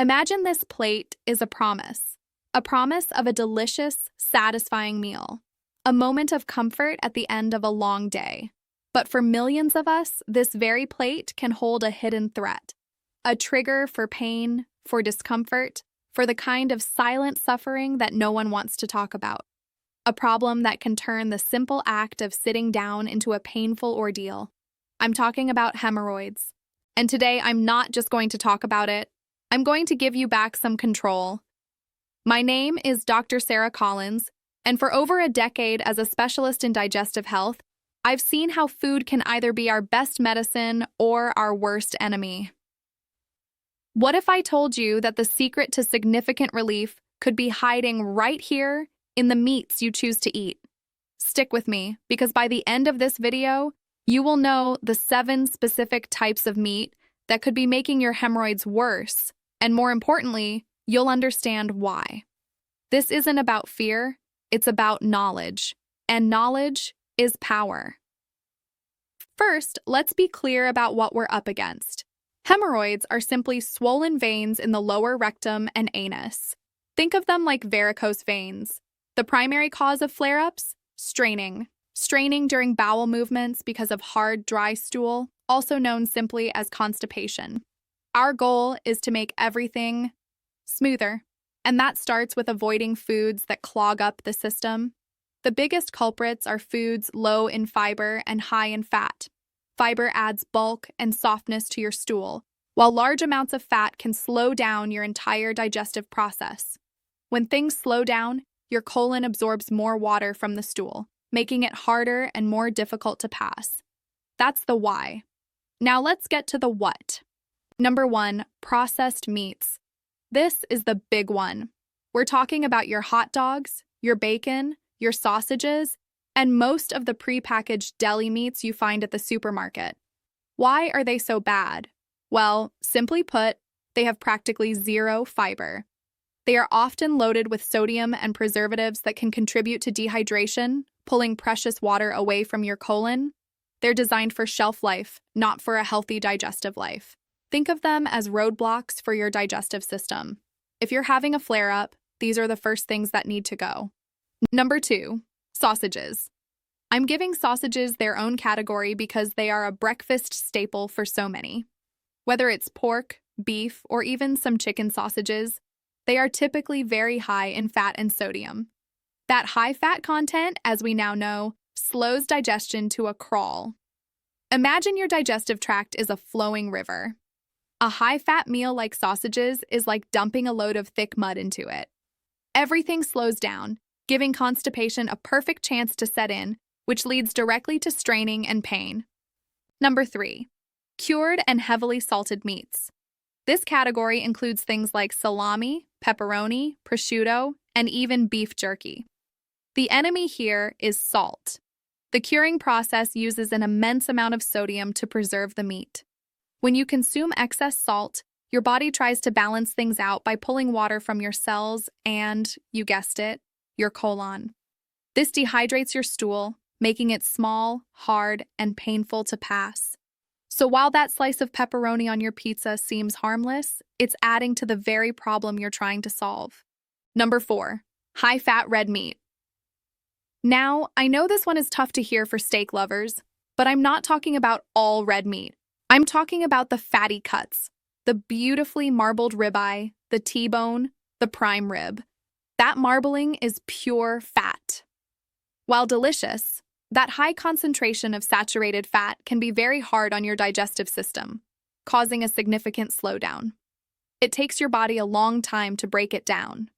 Imagine this plate is a promise of a delicious, satisfying meal, a moment of comfort at the end of a long day. But for millions of us, this very plate can hold a hidden threat, a trigger for pain, for discomfort, for the kind of silent suffering that no one wants to talk about. A problem that can turn the simple act of sitting down into a painful ordeal. I'm talking about hemorrhoids. And today, I'm not just going to talk about it. I'm going to give you back some control. My name is Dr. Sarah Collins, and for over a decade as a specialist in digestive health, I've seen how food can either be our best medicine or our worst enemy. What if I told you that the secret to significant relief could be hiding right here in the meats you choose to eat? Stick with me, because by the end of this video, you will know the 7 specific types of meat that could be making your hemorrhoids worse, and more importantly, you'll understand why. This isn't about fear, it's about knowledge, and knowledge is power. First, let's be clear about what we're up against. Hemorrhoids are simply swollen veins in the lower rectum and anus. Think of them like varicose veins. The primary cause of flare-ups? Straining. Straining during bowel movements because of hard, dry stool, also known simply as constipation. Our goal is to make everything smoother, and that starts with avoiding foods that clog up the system. The biggest culprits are foods low in fiber and high in fat. Fiber adds bulk and softness to your stool, while large amounts of fat can slow down your entire digestive process. When things slow down, your colon absorbs more water from the stool, making it harder and more difficult to pass. That's the why. Now let's get to the what. Number 1, processed meats. This is the big one. We're talking about your hot dogs, your bacon, your sausages, and most of the prepackaged deli meats you find at the supermarket. Why are they so bad? Well, simply put, they have practically zero fiber. They are often loaded with sodium and preservatives that can contribute to dehydration, pulling precious water away from your colon. They're designed for shelf life, not for a healthy digestive life. Think of them as roadblocks for your digestive system. If you're having a flare-up, these are the first things that need to go. Number 2, sausages. I'm giving sausages their own category because they are a breakfast staple for so many. Whether it's pork, beef, or even some chicken sausages, they are typically very high in fat and sodium. That high fat content, as we now know, slows digestion to a crawl. Imagine your digestive tract is a flowing river. A high-fat meal like sausages is like dumping a load of thick mud into it. Everything slows down, giving constipation a perfect chance to set in, which leads directly to straining and pain. Number 3, cured and heavily salted meats. This category includes things like salami, pepperoni, prosciutto, and even beef jerky. The enemy here is salt. The curing process uses an immense amount of sodium to preserve the meat. When you consume excess salt, your body tries to balance things out by pulling water from your cells and, you guessed it, your colon. This dehydrates your stool, making it small, hard, and painful to pass. So while that slice of pepperoni on your pizza seems harmless, it's adding to the very problem you're trying to solve. Number 4, high-fat red meat. Now, I know this one is tough to hear for steak lovers, but I'm not talking about all red meat. I'm talking about the fatty cuts, the beautifully marbled ribeye, the T-bone, the prime rib. That marbling is pure fat. While delicious, that high concentration of saturated fat can be very hard on your digestive system, causing a significant slowdown. It takes your body a long time to break it down.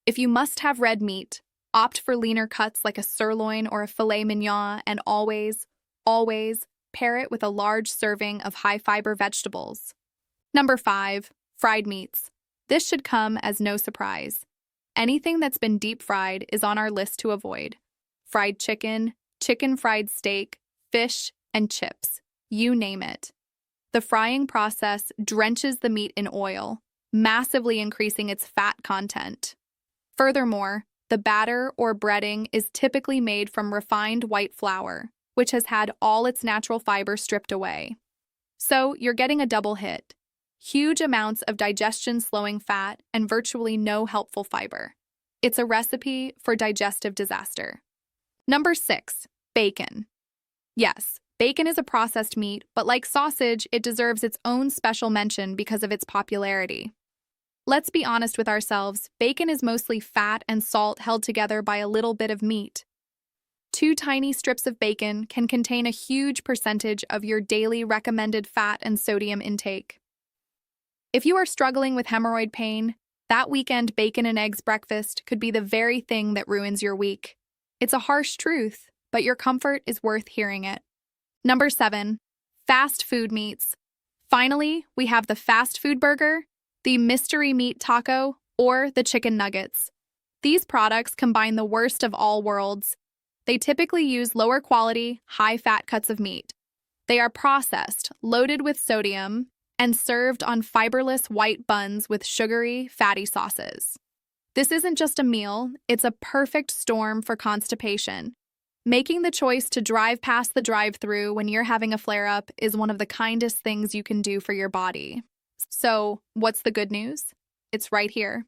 If you must have red meat, opt for leaner cuts like a sirloin or a filet mignon, and always pair it with a large serving of high-fiber vegetables. Number 5, fried meats. This should come as no surprise. Anything that's been deep-fried is on our list to avoid. Fried chicken, chicken-fried steak, fish, and chips. You name it. The frying process drenches the meat in oil, massively increasing its fat content. Furthermore, the batter or breading is typically made from refined white flour, which has had all its natural fiber stripped away. So you're getting a double hit. huge amounts of digestion-slowing fat, and virtually no helpful fiber. It's a recipe for digestive disaster. Number 6, bacon. Yes, bacon is a processed meat, but like sausage, it deserves its own special mention because of its popularity. Let's be honest with ourselves, bacon is mostly fat and salt held together by a little bit of meat. 2 tiny strips of bacon can contain a huge percentage of your daily recommended fat and sodium intake. If you are struggling with hemorrhoid pain, that weekend bacon and eggs breakfast could be the very thing that ruins your week. It's a harsh truth, but your comfort is worth hearing it. Number 7, fast food meats. Finally, we have the fast food burger, the mystery meat taco, or the chicken nuggets. These products combine the worst of all worlds. They typically use lower quality, high-fat cuts of meat. They are processed, loaded with sodium, and served on fiberless white buns with sugary, fatty sauces. This isn't just a meal, it's a perfect storm for constipation. Making the choice to drive past the drive-thru when you're having a flare-up is one of the kindest things you can do for your body. So, what's the good news? It's right here.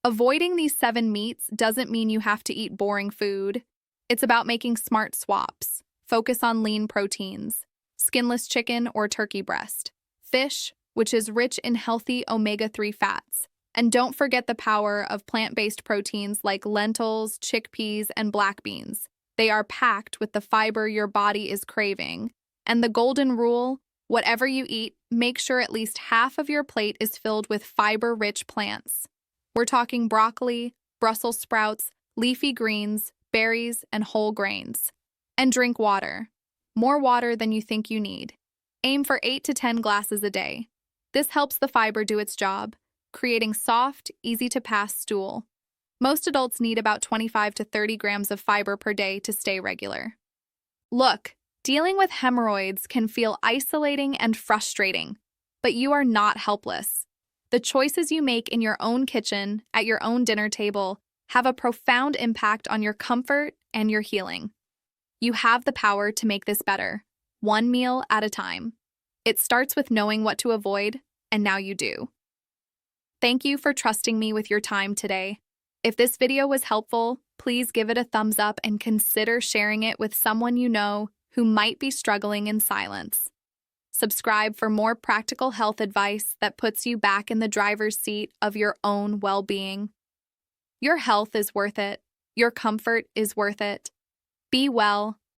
Avoiding these 7 meats doesn't mean you have to eat boring food. It's about making smart swaps. Focus on lean proteins, skinless chicken or turkey breast, fish, which is rich in healthy omega-3 fats, and don't forget the power of plant-based proteins like lentils, chickpeas, and black beans. They are packed with the fiber your body is craving. And the golden rule, whatever you eat, make sure at least half of your plate is filled with fiber-rich plants. We're talking broccoli, Brussels sprouts, leafy greens, berries, and whole grains. And drink water. More water than you think you need. Aim for 8 to 10 glasses a day. This helps the fiber do its job, creating soft, easy-to-pass stool. Most adults need about 25 to 30 grams of fiber per day to stay regular. Look, dealing with hemorrhoids can feel isolating and frustrating, but you are not helpless. The choices you make in your own kitchen, at your own dinner table, have a profound impact on your comfort and your healing. You have the power to make this better, one meal at a time. It starts with knowing what to avoid, and now you do. Thank you for trusting me with your time today. If this video was helpful, please give it a thumbs up and consider sharing it with someone you know who might be struggling in silence. Subscribe for more practical health advice that puts you back in the driver's seat of your own well-being. Your health is worth it. Your comfort is worth it. Be well,